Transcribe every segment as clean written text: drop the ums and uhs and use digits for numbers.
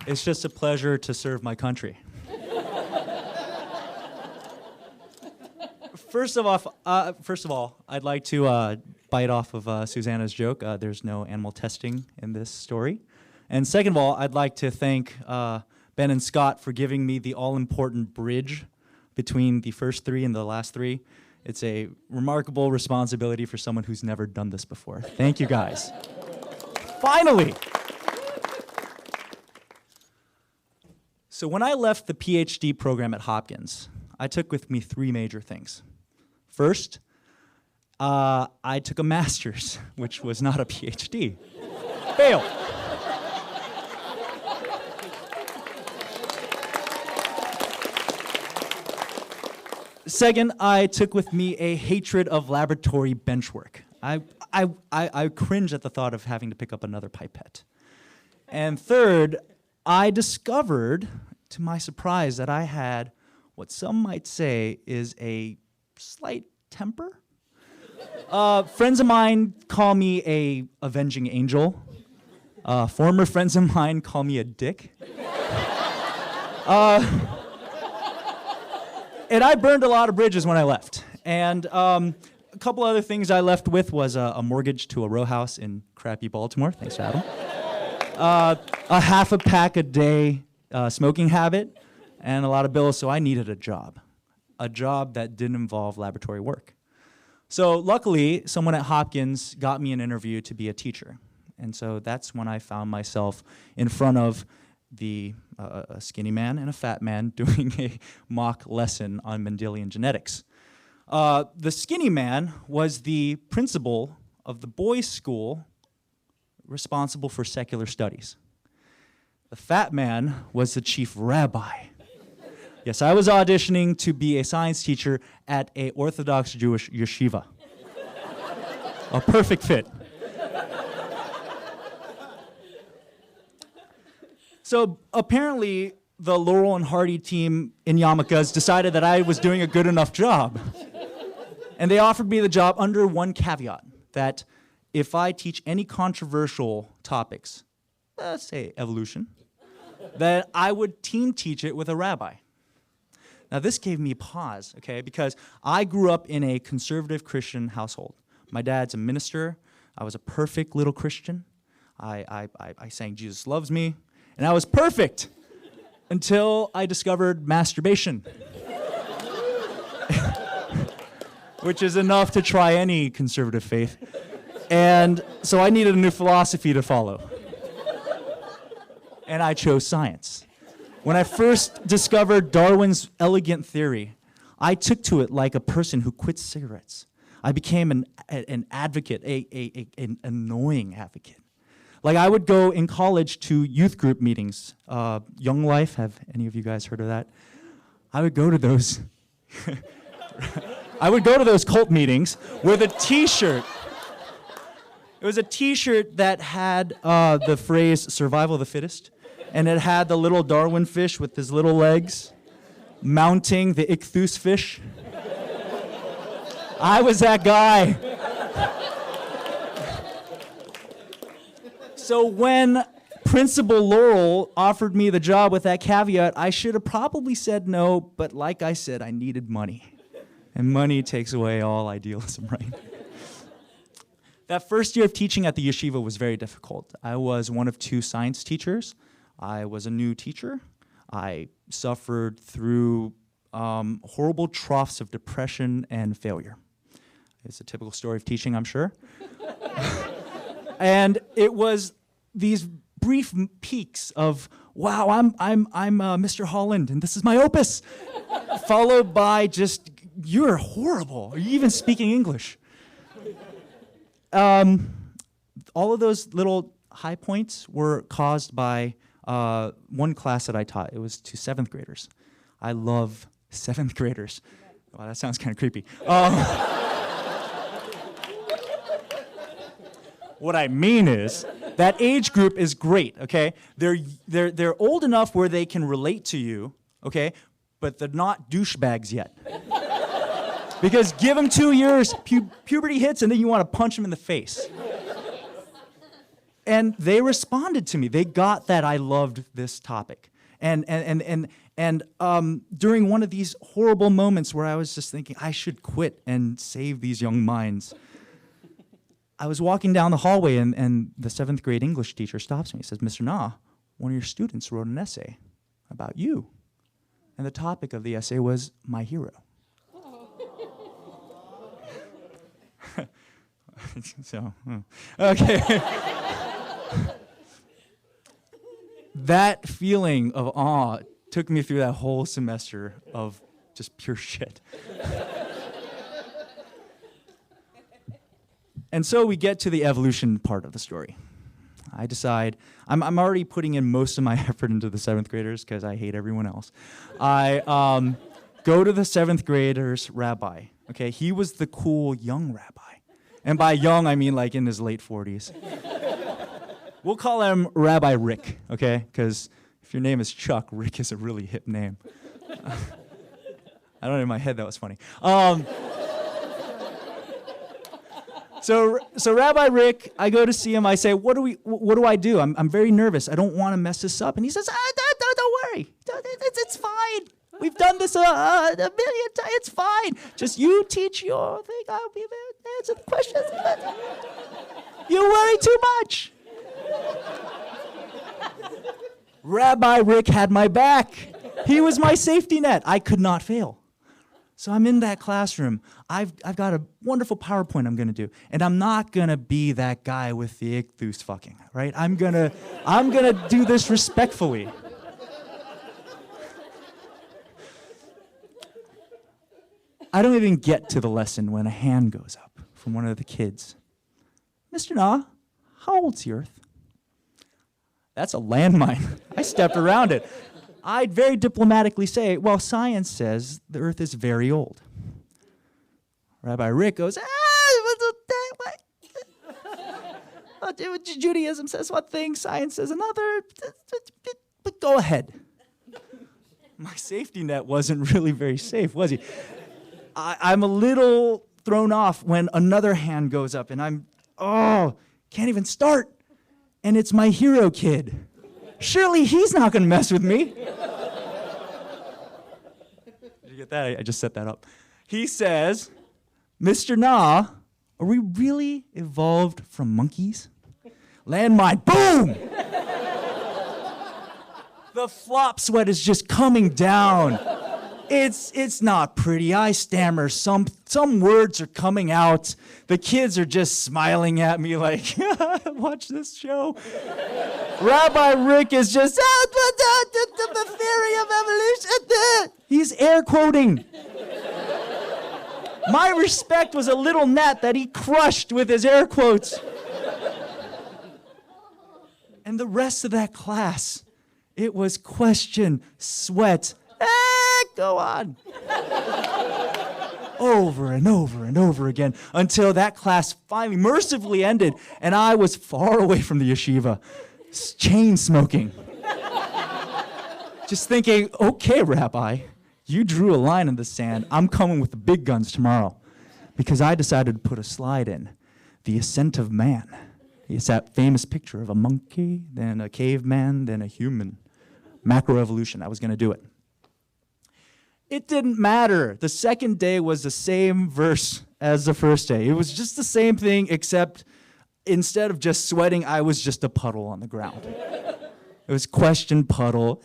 It's just a pleasure to serve my country. First of all, I'd like to bite off of Susanna's joke. There's no animal testing in this story. And second of all, I'd like to thank Ben and Scott for giving me the all-important bridge between the first three and the last three. It's a remarkable responsibility for someone who's never done this before. Thank you, guys. Finally! So when I left the PhD program at Hopkins, I took with me three major things. First, I took a master's, which was not a PhD. Failed. Second, I took with me a hatred of laboratory bench work. I cringe at the thought of having to pick up another pipette. And third, I discovered, to my surprise, that I had what some might say is a slight temper. Friends of mine call me a avenging angel. Former friends of mine call me a dick. And I burned a lot of bridges when I left. And a couple other things I left with was a mortgage to a row house in crappy Baltimore. Thanks, Adam. A half a pack a day smoking habit, and a lot of bills, so I needed a job that didn't involve laboratory work. So luckily, someone at Hopkins got me an interview to be a teacher. And so that's when I found myself in front of a skinny man and a fat man doing a mock lesson on Mendelian genetics. The skinny man was the principal of the boys' school responsible for secular studies. The fat man was the chief rabbi. Yes, I was auditioning to be a science teacher at an Orthodox Jewish yeshiva. A perfect fit. So apparently, the Laurel and Hardy team in Yarmulkes decided that I was doing a good enough job. And they offered me the job under one caveat, that if I teach any controversial topics, say evolution, that I would team teach it with a rabbi. Now this gave me pause, okay, because I grew up in a conservative Christian household. My dad's a minister. I was a perfect little Christian. I sang Jesus Loves Me, and I was perfect until I discovered masturbation, which is enough to try any conservative faith. And so I needed a new philosophy to follow. And I chose science. When I first discovered Darwin's elegant theory, I took to it like a person who quits cigarettes. I became an advocate, an annoying advocate. Like I would go in college to youth group meetings. Young Life, have any of you guys heard of that? I would go to those. I would go to those cult meetings with a T-shirt. It was a T-shirt that had the phrase "Survival of the Fittest," and it had the little Darwin fish with his little legs mounting the ichthus fish. I was that guy. So when Principal Laurel offered me the job with that caveat, I should have probably said no, but like I said, I needed money. And money takes away all idealism, right? That first year of teaching at the yeshiva was very difficult. I was one of two science teachers. I was a new teacher. I suffered through horrible troughs of depression and failure. It's a typical story of teaching, I'm sure. And it was these brief peaks of, wow, I'm Mr. Holland, and this is my opus, followed by just, you're horrible. Are you even speaking English? All of those little high points were caused by one class that I taught. It was to 7th graders. I love 7th graders. Wow, that sounds kind of creepy. What I mean is, that age group is great, okay? They're old enough where they can relate to you, okay? But they're not douchebags yet. Because give them 2 years, puberty hits, and then you want to punch them in the face. And they responded to me. They got that I loved this topic. And during one of these horrible moments where I was just thinking, I should quit and save these young minds, I was walking down the hallway, and the 7th grade English teacher stops me. He says, Mr. Na, one of your students wrote an essay about you. And the topic of the essay was my hero. So, okay. That feeling of awe took me through that whole semester of just pure shit. And so we get to the evolution part of the story. I decide, I'm already putting in most of my effort into the 7th graders because I hate everyone else. I go to the 7th graders' rabbi. Okay, he was the cool young rabbi. And by young, I mean like in his late 40s. We'll call him Rabbi Rick, okay? Because if your name is Chuck, Rick is a really hip name. I don't know, in my head that was funny. So Rabbi Rick, I go to see him. I say, what do I do? I'm very nervous. I don't want to mess this up. And he says, don't worry. It's fine. We've done this a million times. It's fine. Just you teach your thing. I'll be there to answer the questions. You worry too much. Rabbi Rick had my back. He was my safety net. I could not fail. So I'm in that classroom. I've got a wonderful PowerPoint I'm going to do, and I'm not going to be that guy with the ichthus fucking, right? I'm going to do this respectfully. I don't even get to the lesson when a hand goes up from one of the kids. Mr. Na, how old's the Earth? That's a landmine. I stepped around it. I'd very diplomatically say, well, science says the Earth is very old. Rabbi Rick goes, Judaism says one thing, science says another, but go ahead. My safety net wasn't really very safe, was he? I'm a little thrown off when another hand goes up, and can't even start. And it's my hero kid. Surely he's not going to mess with me. Did you get that? I just set that up. He says, Mr. Na, are we really evolved from monkeys? Landmine, boom! The flop sweat is just coming down. It's not pretty. I stammer. Some words are coming out. The kids are just smiling at me like, watch this show. Rabbi Rick is just, the theory of evolution. He's air quoting. My respect was a little gnat that he crushed with his air quotes. And the rest of that class, it was question, sweat, go on. Over and over and over again until that class finally mercifully ended and I was far away from the yeshiva, chain smoking. Just thinking, okay, Rabbi, you drew a line in the sand. I'm coming with the big guns tomorrow because I decided to put a slide in, The Ascent of Man. It's that famous picture of a monkey, then a caveman, then a human. Macroevolution, I was going to do it. It didn't matter. The second day was the same verse as the first day. It was just the same thing, except instead of just sweating, I was just a puddle on the ground. It was question puddle.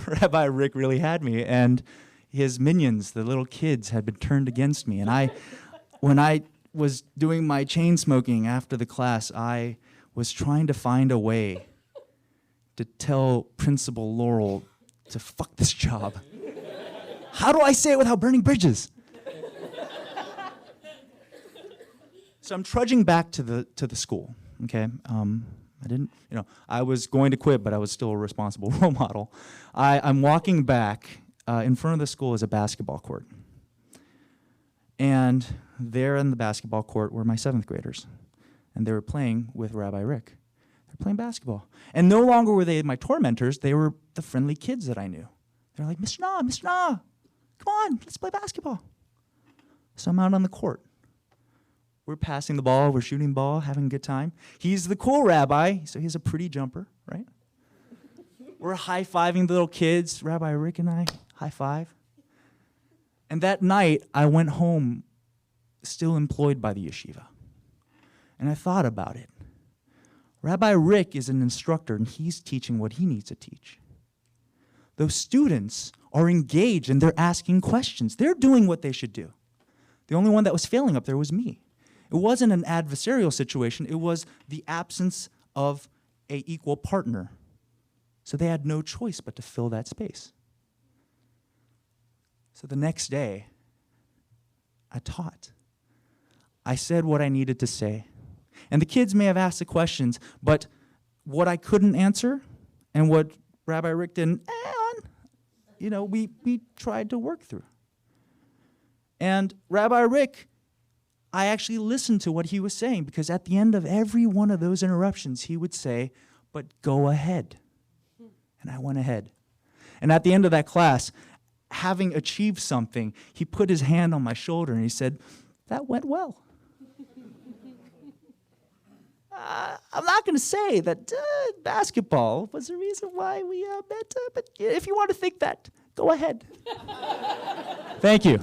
Rabbi Rick really had me, and his minions, the little kids, had been turned against me. And when I was doing my chain smoking after the class, I was trying to find a way to tell Principal Laurel to fuck this job. How do I say it without burning bridges? So I'm trudging back to the school, okay? I was going to quit, but I was still a responsible role model. I'm walking back. In front of the school is a basketball court. And there in the basketball court were my 7th graders. And they were playing with Rabbi Rick. They're playing basketball. And no longer were they my tormentors, they were the friendly kids that I knew. They're like, Mr. Na, come on, let's play basketball. So I'm out on the court. We're passing the ball, we're shooting the ball, having a good time. He's the cool rabbi, so he has a pretty jumper, right? We're high-fiving the little kids, Rabbi Rick and I, high five. And that night, I went home still employed by the yeshiva. And I thought about it. Rabbi Rick is an instructor, and he's teaching what he needs to teach. Those students are engaged, and they're asking questions. They're doing what they should do. The only one that was failing up there was me. It wasn't an adversarial situation. It was the absence of an equal partner. So they had no choice but to fill that space. So the next day, I taught. I said what I needed to say. And the kids may have asked the questions, but what I couldn't answer and what Rabbi Rick didn't, we tried to work through. And Rabbi Rick, I actually listened to what he was saying, because at the end of every one of those interruptions, he would say, but go ahead. And I went ahead. And at the end of that class, having achieved something, he put his hand on my shoulder and he said, that went well. I'm not going to say that basketball was the reason why we met, but if you want to think that, go ahead. Thank you.